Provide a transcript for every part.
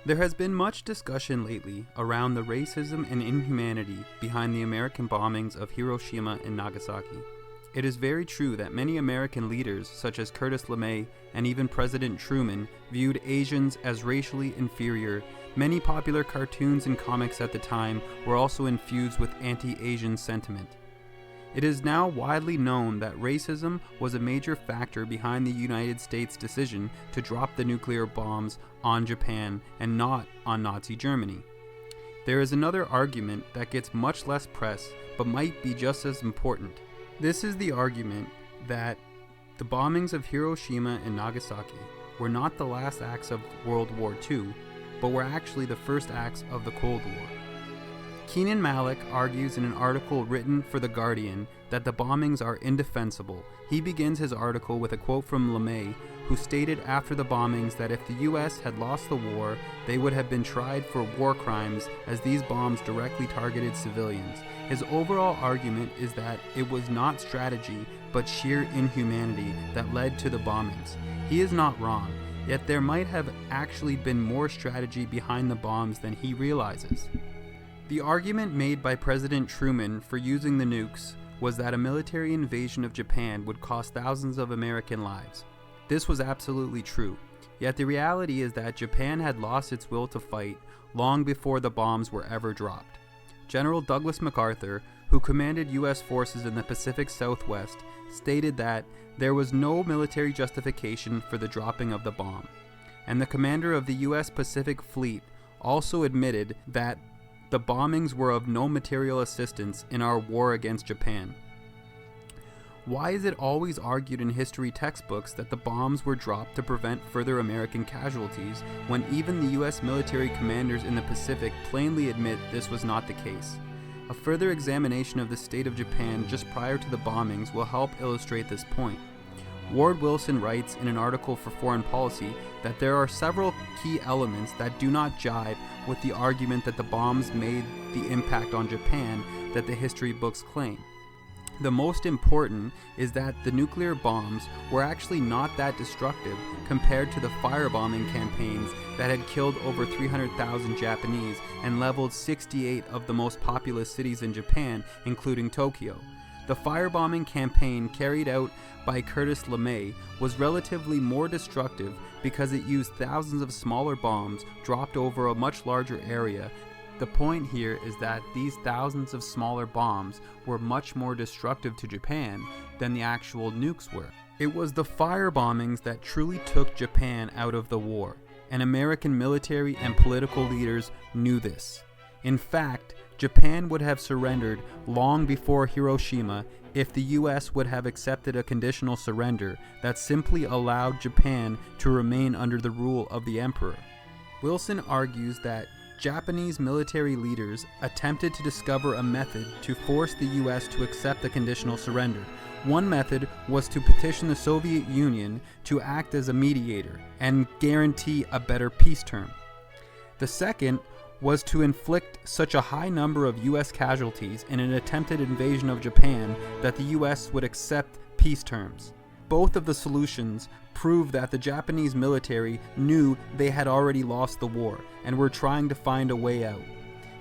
There has been much discussion lately around the racism and inhumanity behind the American bombings of Hiroshima and Nagasaki. It is very true that many American leaders, such as Curtis LeMay and even President Truman, viewed Asians as racially inferior. Many popular cartoons and comics at the time were also infused with anti-Asian sentiment. It is now widely known that racism was a major factor behind the United States' decision to drop the nuclear bombs on Japan and not on Nazi Germany. There is another argument that gets much less press but might be just as important. This is the argument that the bombings of Hiroshima and Nagasaki were not the last acts of World War II, but were actually the first acts of the Cold War. Keenan Malik argues in an article written for The Guardian that the bombings are indefensible. He begins his article with a quote from LeMay, who stated after the bombings that if the US had lost the war, they would have been tried for war crimes, as these bombs directly targeted civilians. His overall argument is that it was not strategy, but sheer inhumanity that led to the bombings. He is not wrong, yet there might have actually been more strategy behind the bombs than he realizes. The argument made by President Truman for using the nukes was that a military invasion of Japan would cost thousands of American lives. This was absolutely true, yet the reality is that Japan had lost its will to fight long before the bombs were ever dropped. General Douglas MacArthur, who commanded U.S. forces in the Pacific Southwest, stated that there was no military justification for the dropping of the bomb, and the commander of the U.S. Pacific Fleet also admitted that the bombings were of no material assistance in our war against Japan. Why is it always argued in history textbooks that the bombs were dropped to prevent further American casualties, when even the U.S. military commanders in the Pacific plainly admit this was not the case? A further examination of the state of Japan just prior to the bombings will help illustrate this point. Ward Wilson writes in an article for Foreign Policy that there are several key elements that do not jive with the argument that the bombs made the impact on Japan that the history books claim. The most important is that the nuclear bombs were actually not that destructive compared to the firebombing campaigns that had killed over 300,000 Japanese and leveled 68 of the most populous cities in Japan, including Tokyo. The firebombing campaign carried out by Curtis LeMay was relatively more destructive because it used thousands of smaller bombs dropped over a much larger area. The point here is that these thousands of smaller bombs were much more destructive to Japan than the actual nukes were. It was the firebombings that truly took Japan out of the war, and American military and political leaders knew this. In fact, Japan would have surrendered long before Hiroshima if the US would have accepted a conditional surrender that simply allowed Japan to remain under the rule of the emperor. Wilson argues that Japanese military leaders attempted to discover a method to force the US to accept a conditional surrender. One method was to petition the Soviet Union to act as a mediator and guarantee a better peace term. The second was to inflict such a high number of U.S. casualties in an attempted invasion of Japan that the U.S. would accept peace terms. Both of the solutions prove that the Japanese military knew they had already lost the war and were trying to find a way out.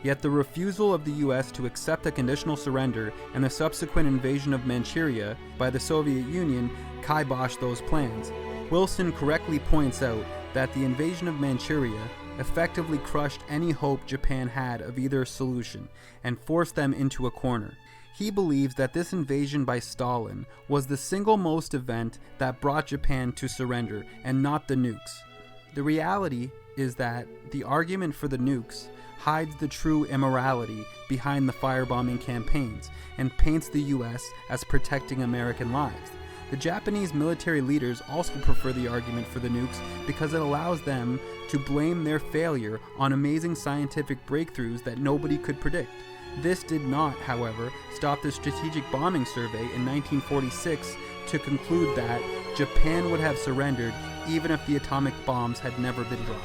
Yet the refusal of the U.S. to accept a conditional surrender and the subsequent invasion of Manchuria by the Soviet Union kiboshed those plans. Wilson correctly points out that the invasion of Manchuria effectively crushed any hope Japan had of either solution and forced them into a corner. He believes that this invasion by Stalin was the single most event that brought Japan to surrender and not the nukes. The reality is that the argument for the nukes hides the true immorality behind the firebombing campaigns and paints the US as protecting American lives. The Japanese military leaders also prefer the argument for the nukes because it allows them to blame their failure on amazing scientific breakthroughs that nobody could predict. This did not, however, stop the Strategic Bombing Survey in 1946 to conclude that Japan would have surrendered even if the atomic bombs had never been dropped.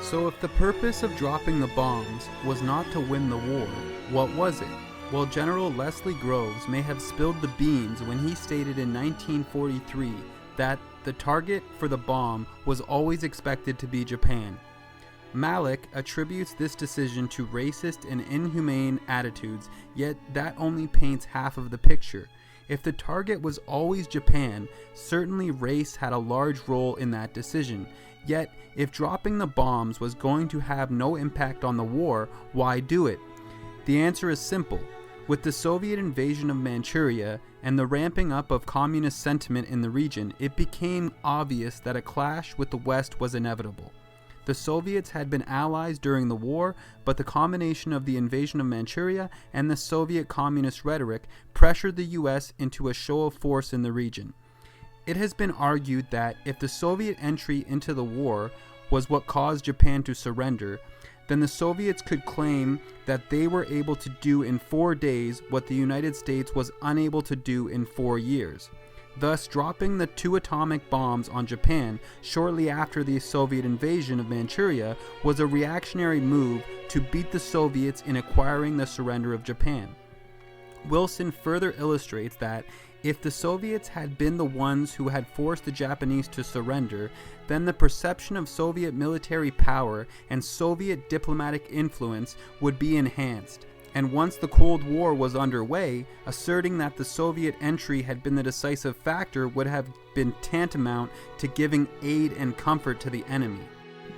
So if the purpose of dropping the bombs was not to win the war, what was it? Well, General Leslie Groves may have spilled the beans when he stated in 1943 that the target for the bomb was always expected to be Japan. Malik attributes this decision to racist and inhumane attitudes, yet that only paints half of the picture. If the target was always Japan, certainly race had a large role in that decision. Yet, if dropping the bombs was going to have no impact on the war, why do it? The answer is simple. With the Soviet invasion of Manchuria and the ramping up of communist sentiment in the region, it became obvious that a clash with the West was inevitable. The Soviets had been allies during the war, but the combination of the invasion of Manchuria and the Soviet communist rhetoric pressured the US into a show of force in the region. It has been argued that if the Soviet entry into the war was what caused Japan to surrender, then the Soviets could claim that they were able to do in 4 days what the United States was unable to do in 4 years. Thus, dropping the 2 atomic bombs on Japan shortly after the Soviet invasion of Manchuria was a reactionary move to beat the Soviets in acquiring the surrender of Japan. Wilson further illustrates that if the Soviets had been the ones who had forced the Japanese to surrender, then the perception of Soviet military power and Soviet diplomatic influence would be enhanced. And once the Cold War was underway, asserting that the Soviet entry had been the decisive factor would have been tantamount to giving aid and comfort to the enemy.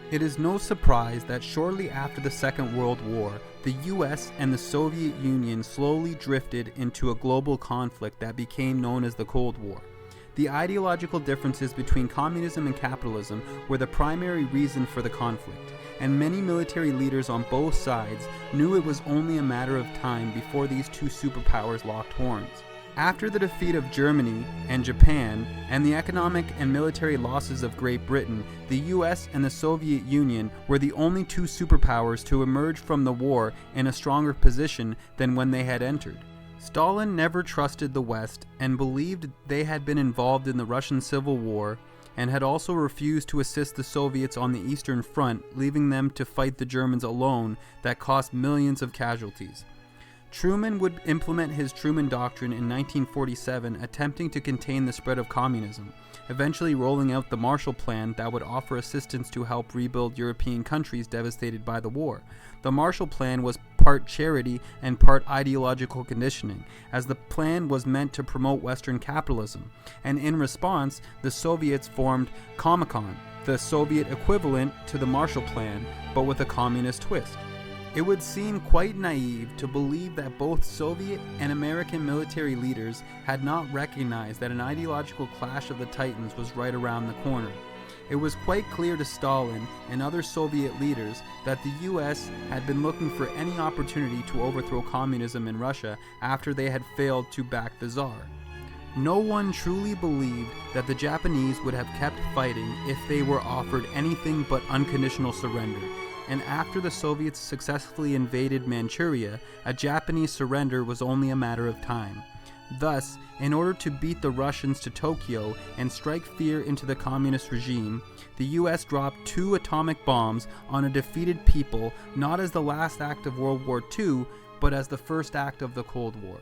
It is no surprise that shortly after the Second World War, the US and the Soviet Union slowly drifted into a global conflict that became known as the Cold War. The ideological differences between communism and capitalism were the primary reason for the conflict, and many military leaders on both sides knew it was only a matter of time before these two superpowers locked horns. After the defeat of Germany and Japan and the economic and military losses of Great Britain, the US and the Soviet Union were the only two superpowers to emerge from the war in a stronger position than when they had entered. Stalin never trusted the West and believed they had been involved in the Russian Civil War, and had also refused to assist the Soviets on the Eastern Front, leaving them to fight the Germans alone that cost millions of casualties. Truman would implement his Truman Doctrine in 1947, attempting to contain the spread of communism, eventually rolling out the Marshall Plan that would offer assistance to help rebuild European countries devastated by the war. The Marshall Plan was part charity and part ideological conditioning, as the plan was meant to promote Western capitalism, and in response, the Soviets formed Comecon, the Soviet equivalent to the Marshall Plan, but with a communist twist. It would seem quite naive to believe that both Soviet and American military leaders had not recognized that an ideological clash of the titans was right around the corner. It was quite clear to Stalin and other Soviet leaders that the US had been looking for any opportunity to overthrow communism in Russia after they had failed to back the Tsar. No one truly believed that the Japanese would have kept fighting if they were offered anything but unconditional surrender. And after the Soviets successfully invaded Manchuria, a Japanese surrender was only a matter of time. Thus, in order to beat the Russians to Tokyo and strike fear into the communist regime, the US dropped 2 atomic bombs on a defeated people, not as the last act of World War II, but as the first act of the Cold War.